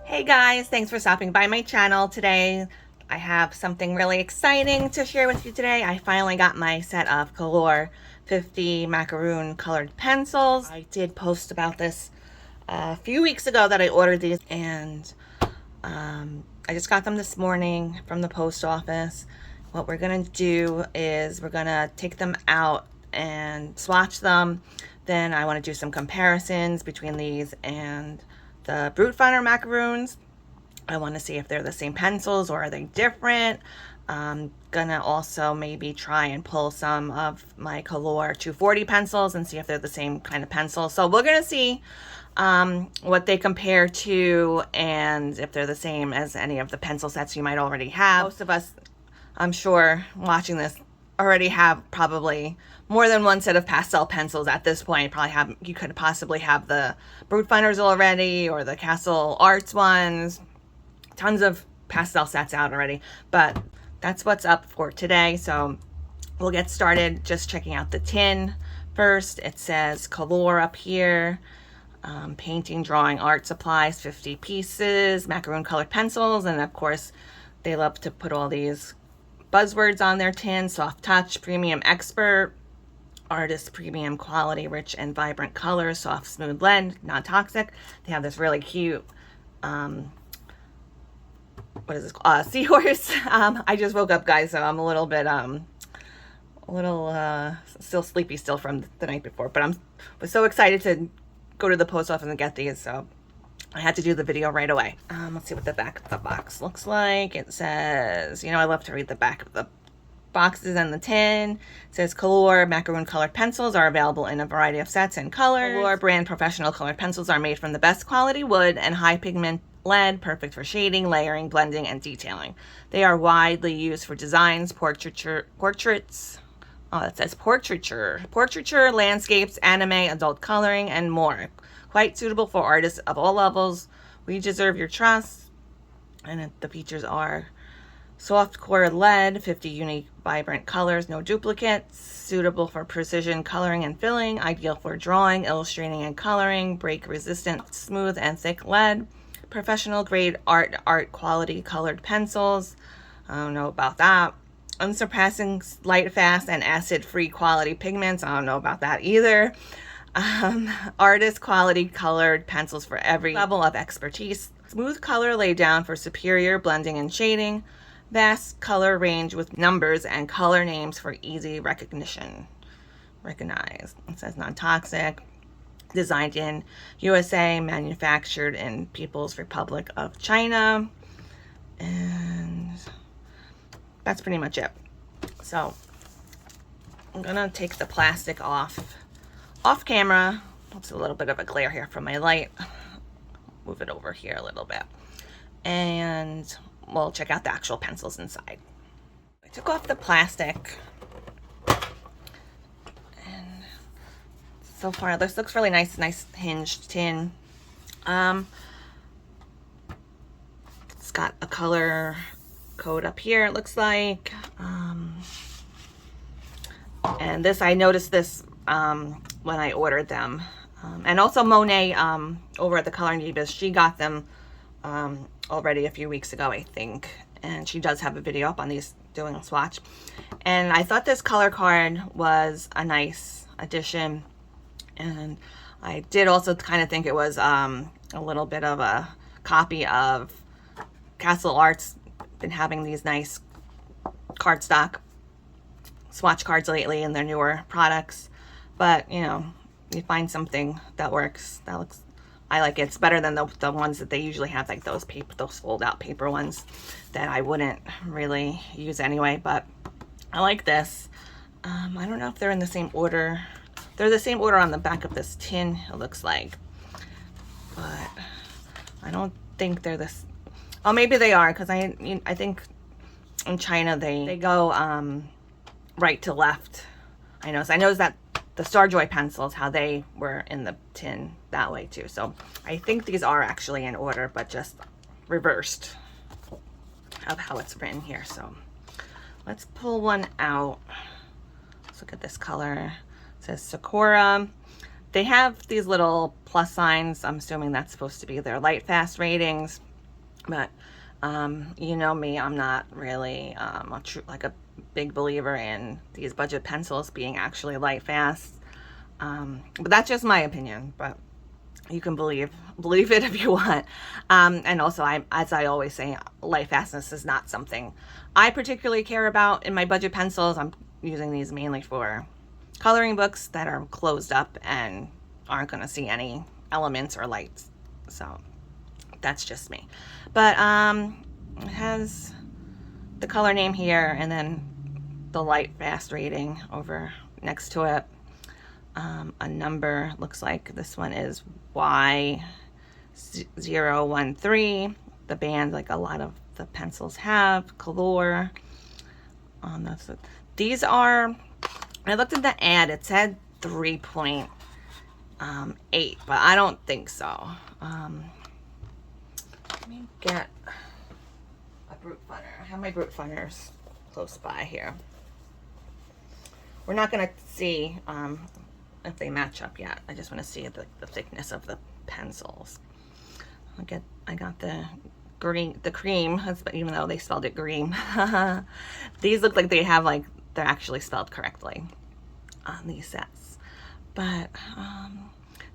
Hey guys, thanks for stopping by my channel today. I have something really exciting to share with you today. I finally got my set of Kalour 50 macaroon colored pencils. I did post about this a few weeks ago that I ordered these, and I just got them this morning from the post office. What we're gonna do is we're gonna take them out and swatch them. Then I want to do some comparisons between these and the Brute Finder macaroons. I want to see if they're the same pencils or are they different. I'm gonna also maybe try and pull some of my Kalour 240 pencils and see if they're the same kind of pencil. So we're gonna see what they compare to and if they're the same as any of the pencil sets you might already have. Most of us, I'm sure, watching this already have probably more than one set of pastel pencils at this point. You could possibly have the Brute Finders already, or the Castle Arts ones. Tons of pastel sets out already, but that's what's up for today. So we'll get started just checking out the tin first. It says Kalour up here. Painting, drawing, art supplies, 50 pieces, macaroon colored pencils, and of course they love to put all these buzzwords on their tin: soft touch, premium expert, artist premium quality, rich and vibrant colors, soft smooth blend, non-toxic. They have this really cute what is this called? Seahorse. I just woke up, guys, so I'm a little bit still sleepy still from the night before, but was so excited to go to the post office and get these, so I had to do the video right away. Let's see what the back of the box looks like. It says, I love to read the back of the boxes and the tin. It says Kalour macaroon colored pencils are available in a variety of sets and colors. Kalour brand professional colored pencils are made from the best quality wood and high pigment lead, perfect for shading, layering, blending, and detailing. They are widely used for designs, portraits, landscapes, anime, adult coloring, and more. Quite suitable for artists of all levels. We deserve your trust. And the features are soft core lead, 50 unique vibrant colors, no duplicates, suitable for precision coloring and filling, ideal for drawing, illustrating, and coloring, break resistant, smooth and thick lead, professional grade art quality colored pencils. I don't know about that. Unsurpassing light fast and acid free quality pigments. I don't know about that either. Artist quality colored pencils for every level of expertise. Smooth color laid down for superior blending and shading. Vast color range with numbers and color names for easy recognition. Recognized. It says non-toxic. Designed in USA, manufactured in People's Republic of China. And that's pretty much it. So I'm gonna take the plastic off camera. It's a little bit of a glare here from my light. Move it over here a little bit, and we'll check out the actual pencils inside. I took off the plastic, and so far this looks really nice hinged tin. It's got a color code up here, it looks like. And this, I noticed this when I ordered them. And also Monet over at the Coloring Divas, she got them already a few weeks ago, I think. And she does have a video up on these doing a swatch. And I thought this color card was a nice addition. And I did also kind of think it was a little bit of a copy of Castle Arts. Been having these nice cardstock swatch cards lately in their newer products, but you find something that works, that looks, I like it. It's better than the ones that they usually have, like those fold out paper ones that I wouldn't really use anyway, but I like this. I don't know if they're in the same order. They're the same order on the back of this tin, it looks like, but I don't think they're this. Oh, maybe they are, because I think in China they go right to left. I know that the Starjoy pencils, how they were in the tin that way too. So I think these are actually in order, but just reversed of how it's written here. So let's pull one out. Let's look at this color. It says Sakura. They have these little plus signs. I'm assuming that's supposed to be their light fast ratings. But you know me, I'm not really like a big believer in these budget pencils being actually light fast. But that's just my opinion. But you can believe it if you want. And also, as I always say, light fastness is not something I particularly care about in my budget pencils. I'm using these mainly for coloring books that are closed up and aren't going to see any elements or lights. So that's just me. But it has the color name here and then the light fast rating over next to it. A number, looks like this one is Y013. The band, like a lot of the pencils have, Kalour. These are, I looked at the ad, it said 3.8, but I don't think so. Let me get a brute funner. I have my brute funners close by here. We're not going to see if they match up yet. I just want to see the thickness of the pencils. I got the green, the cream, even though they spelled it green. These look like they have, like, they're actually spelled correctly on these sets. But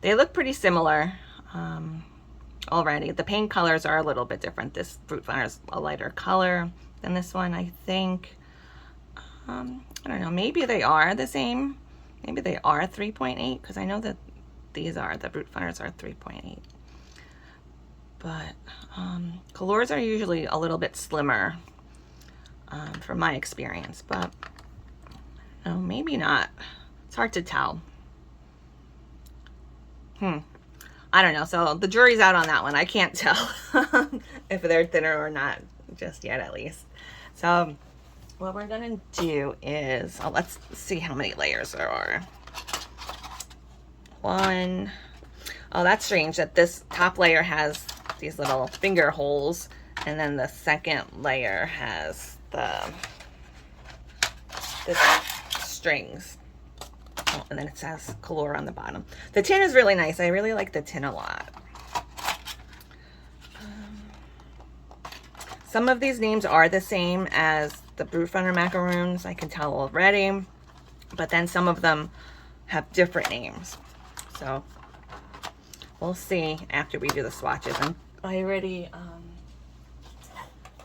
they look pretty similar already. The paint colors are a little bit different. This brute funner is a lighter color than this one, I think. I don't know, maybe they are the same. Maybe they are 3.8, because I know that these are, the brute funners are 3.8. But Kalours are usually a little bit slimmer from my experience, but no, maybe not. It's hard to tell. I don't know. So the jury's out on that one. I can't tell if they're thinner or not just yet, at least. So what we're gonna do is, let's see how many layers there are. One. Oh, that's strange that this top layer has these little finger holes, and then the second layer has the strings. Oh, and then it says Kalour on the bottom. The tin is really nice. I really like the tin a lot. Some of these names are the same as the brute funner macaroons, I can tell already, but then some of them have different names. So we'll see after we do the swatches. And I already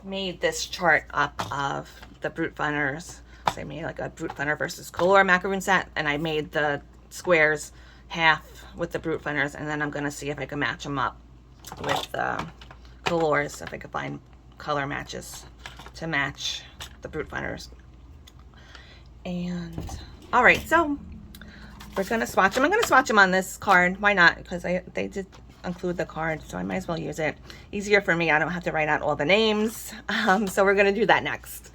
made this chart up of the brute funners. So I made like a brute funner versus Kalour macaroon set, and I made the squares half with the brute funners, and then I'm going to see if I can match them up with Kalours, if I can find color matches to match the brute funners. And all right, so we're gonna swatch them. I'm gonna swatch them on this card. Why not? Because they did include the card, so I might as well use it. Easier for me. I don't have to write out all the names. So we're gonna do that next.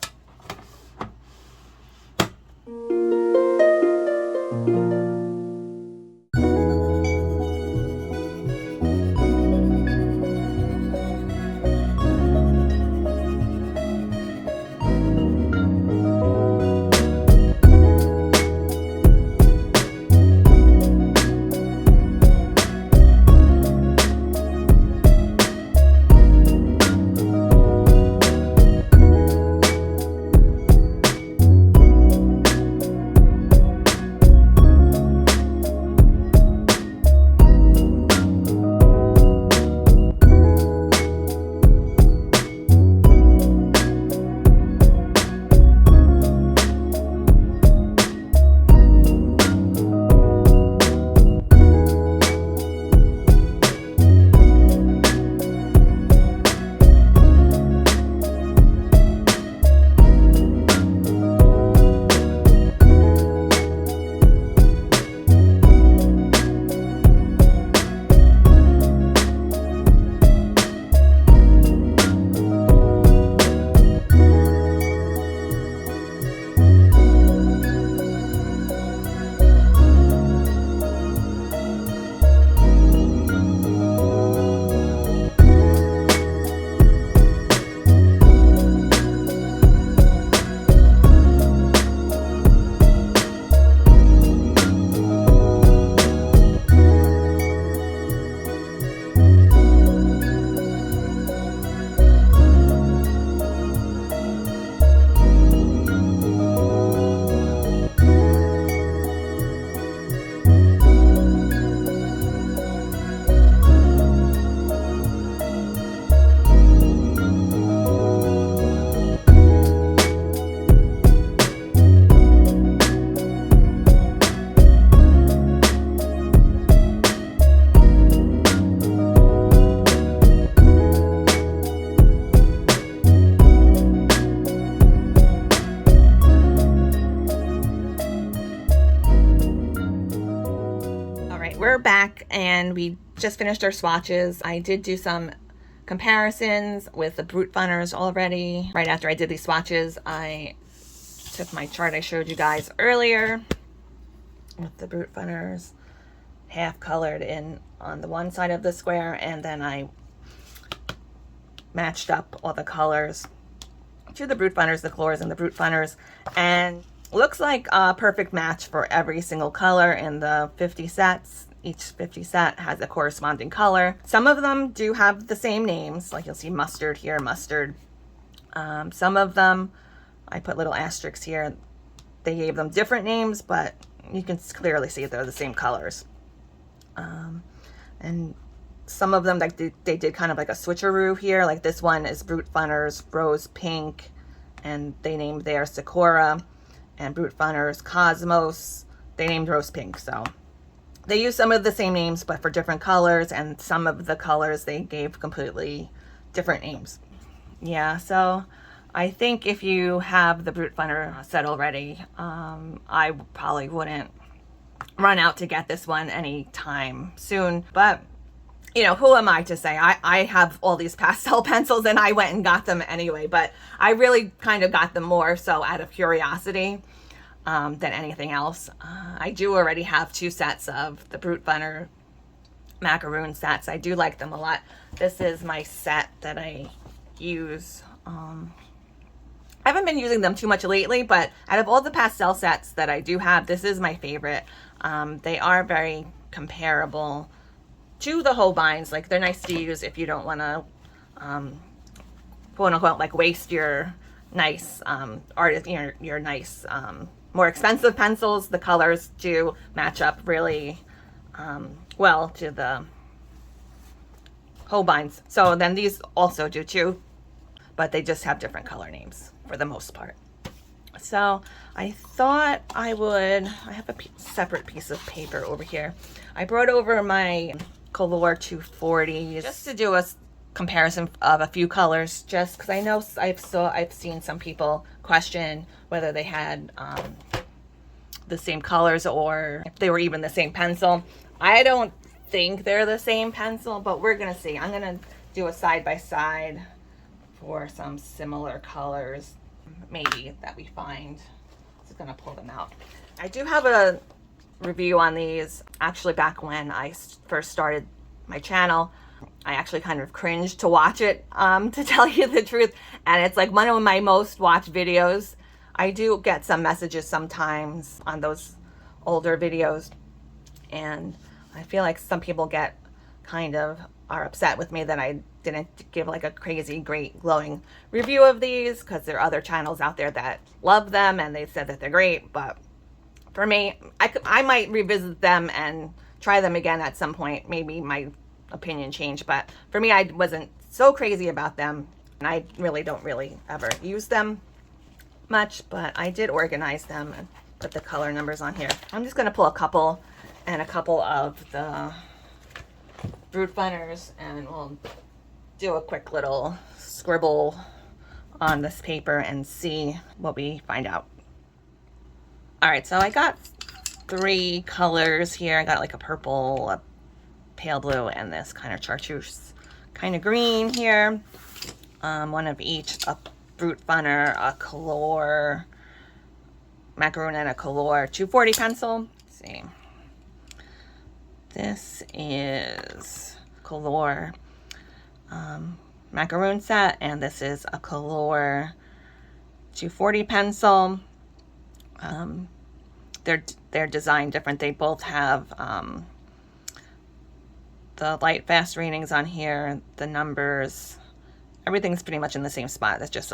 we're back and we just finished our swatches. I did do some comparisons with the Brute Funners already. Right after I did these swatches, I took my chart I showed you guys earlier with the Brute Funners half colored in on the one side of the square, and then I matched up all the colors to the Brute Funners, the Kalours and the Brute Funners, and looks like a perfect match for every single color in the 50 sets. Each 50 set has a corresponding color. Some of them do have the same names, like you'll see mustard here, mustard. Some of them, I put little asterisks here, they gave them different names, but you can clearly see they're the same colors. And some of them, like they did kind of like a switcheroo here. Like this one is Brute Funners Rose Pink, and they named theirs Sakura, and Brute Funners Cosmos, they named Rose Pink. So they use some of the same names, but for different colors, and some of the colors they gave completely different names. Yeah, so I think if you have the Brute Funner set already, I probably wouldn't run out to get this one anytime soon. But you know, who am I to say? I have all these pastel pencils and I went and got them anyway, but I really kind of got them more so out of curiosity than anything else. I do already have 2 sets of the Brute Funner Macaron sets. I do like them a lot. This is my set that I use. I haven't been using them too much lately, but out of all the pastel sets that I do have, this is my favorite. They are very comparable to the Holbeins. Like, they're nice to use if you don't want to quote unquote like waste your nice your nice more expensive pencils. The colors do match up really well to the Holbeins. So then these also do too, but they just have different color names for the most part. So I thought I have a separate piece of paper over here. I brought over my Kalour 240 just to do a comparison of a few colors, just because I know I've seen some people question whether they had the same colors or if they were even the same pencil. I don't think they're the same pencil, but we're gonna see. I'm gonna do a side-by-side for some similar colors maybe that we find. Just gonna pull them out. I do have a review on these actually back when I first started my channel. I actually kind of cringed to watch it, to tell you the truth, and it's like one of my most watched videos. I do get some messages sometimes on those older videos, and I feel like some people are upset with me that I didn't give like a crazy great glowing review of these, because there are other channels out there that love them and they said that they're great. But for me, I might revisit them and try them again at some point. Maybe my opinion changed, but for me, I wasn't so crazy about them, and I really don't ever use them much, but I did organize them and put the color numbers on here. I'm just gonna pull a couple of the Brute Funners, and we'll do a quick little scribble on this paper and see what we find out. All right, so I got 3 colors here. I got like a purple, a pale blue, and this kind of chartreuse kind of green here. One of each, a Brute Funner, a Kalour Macaron, and a Kalour 240 pencil. Let's see. This is Kalour Macaron set, and this is a Kalour 240 pencil. They're designed different. They both have the light fast readings on here, the numbers, everything's pretty much in the same spot. It's just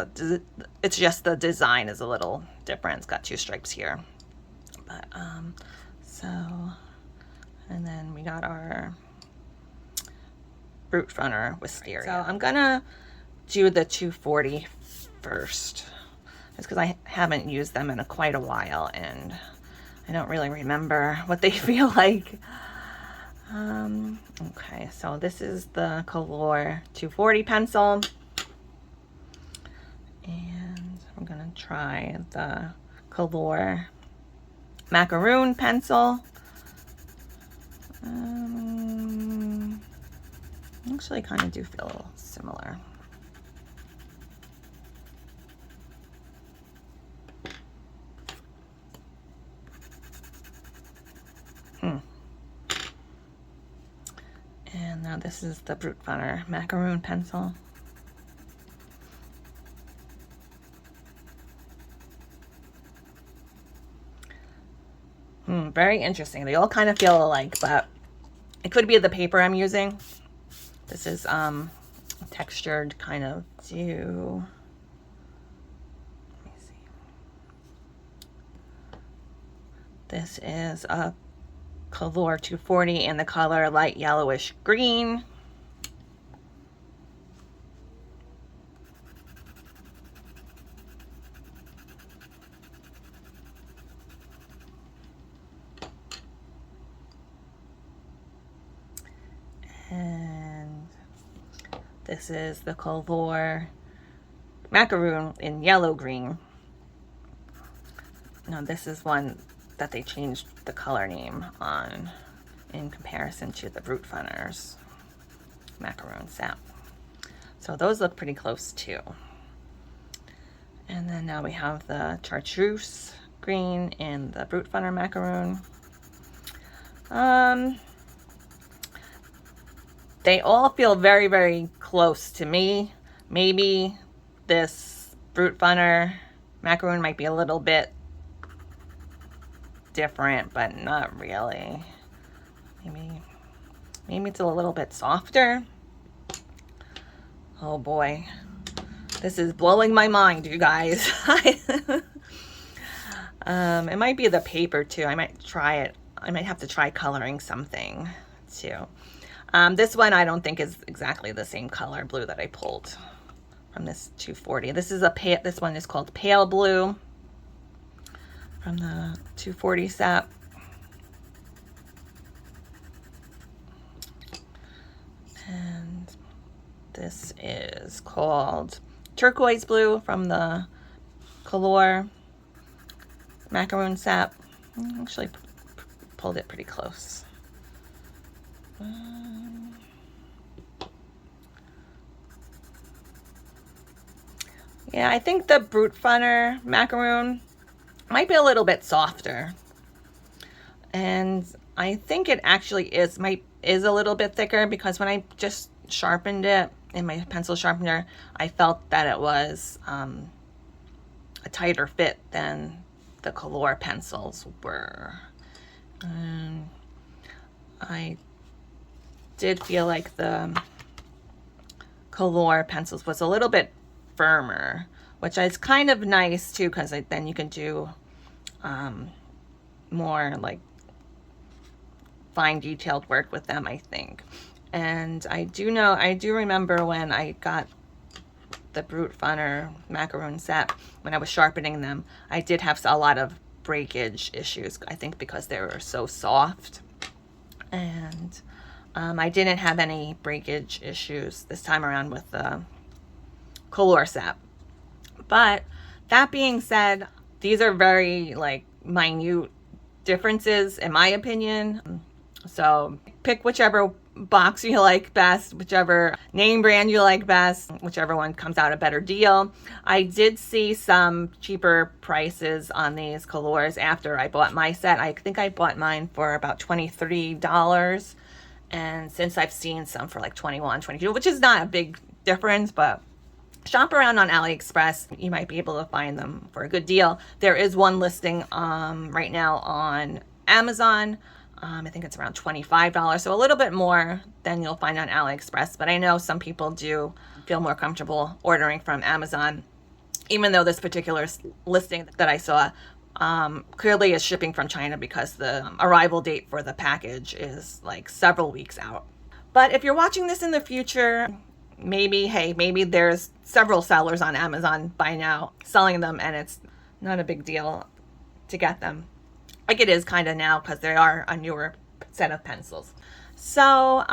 the design is a little different. It's got 2 stripes here, but and then we got our Brute Funner Wisteria. So I'm gonna do the 240 first, just because I haven't used them in quite a while and I don't really remember what they feel like. Okay, so this is the Kalour 240 pencil, and I'm gonna try the Kalour Macaron pencil. actually kind of do feel a little similar. And now this is the Brute Funner Macaron pencil. Very interesting. They all kind of feel alike, but it could be the paper I'm using. This is textured kind of dew. Let me see. This is a Kalour 240 in the color light yellowish green. And this is the Kalour Macaron in yellow green. Now this is one that they changed the color name on in comparison to the Brute Funner's Macaron sap. So those look pretty close too. And then now we have the chartreuse green in the Brute Funner Macaron. They all feel very, very close to me. Maybe this Brute Funner Macaron might be a little bit different, but not really. Maybe it's a little bit softer. Oh boy, this is blowing my mind, you guys. It might be the paper too. I might try it. I might have to try coloring something too. This one I don't think is exactly the same color blue that I pulled from this 240. This is this one is called Pale Blue from the 240 sap. And this is called Turquoise Blue from the Kalour Macaron sap. I actually pulled it pretty close. Yeah, I think the Brute Funner Macaron might be a little bit softer, and I think it actually is a little bit thicker, because when I just sharpened it in my pencil sharpener, I felt that it was a tighter fit than the Kalour pencils were. I did feel like the Kalour pencils was a little bit firmer, which is kind of nice too, because then you can do more like fine detailed work with them, I think. And I do remember when I got the Brute Funner Macaron set, when I was sharpening them, I did have a lot of breakage issues, I think because they were so soft. And I didn't have any breakage issues this time around with the Kalour sap. But that being said, these are very like minute differences in my opinion. So pick whichever box you like best, whichever name brand you like best, whichever one comes out a better deal. I did see some cheaper prices on these Kalours after I bought my set. I think I bought mine for about $23. And since I've seen some for like $21, $22, which is not a big difference, but shop around on AliExpress. You might be able to find them for a good deal. There is one listing right now on Amazon. I think it's around $25, so a little bit more than you'll find on AliExpress. But I know some people do feel more comfortable ordering from Amazon, even though this particular listing that I saw clearly is shipping from China, because the arrival date for the package is like several weeks out. But if you're watching this in the future, maybe there's several sellers on Amazon by now selling them, and it's not a big deal to get them, like it is kind of now, because they are a newer set of pencils. So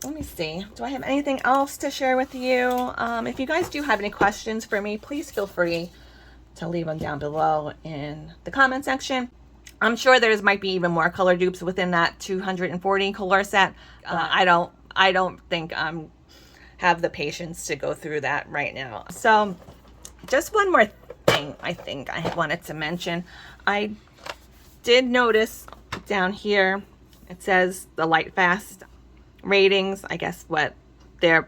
let me see, do I have anything else to share with you? If you guys do have any questions for me, please feel free to leave them down below in the comment section. I'm sure might be even more color dupes within that 240 Kalour set. I don't I don't think I'm have the patience to go through that right now. So just one more thing I think I wanted to mention. I did notice down here it says the light fast ratings. I guess what their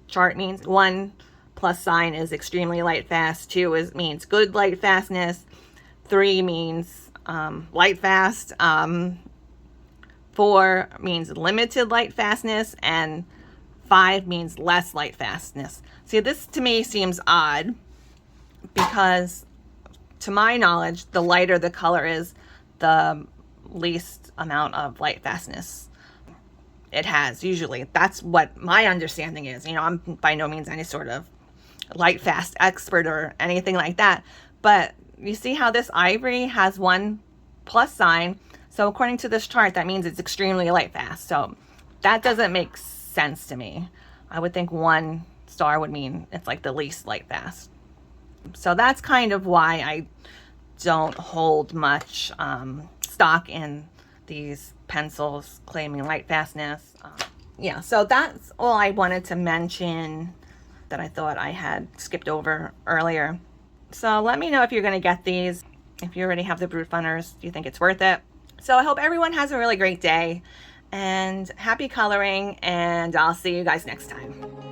chart means. 1 plus sign is extremely light fast. 2 means good light fastness. 3 means light fast. 4 means limited light fastness, and 5 means less light fastness. See, this to me seems odd because, to my knowledge, the lighter the color is, the least amount of light fastness it has usually. That's what my understanding is. You know, I'm by no means any sort of light fast expert or anything like that. But you see how this ivory has 1 plus sign. So according to this chart, that means it's extremely light fast. So that doesn't make sense to me. I would think 1 star would mean it's like the least light fast. So that's kind of why I don't hold much stock in these pencils claiming light fastness. Yeah, so that's all I wanted to mention that I thought I had skipped over earlier. So let me know if you're going to get these. If you already have the Brute Funners, do you think it's worth it? So I hope everyone has a really great day and happy coloring, and I'll see you guys next time.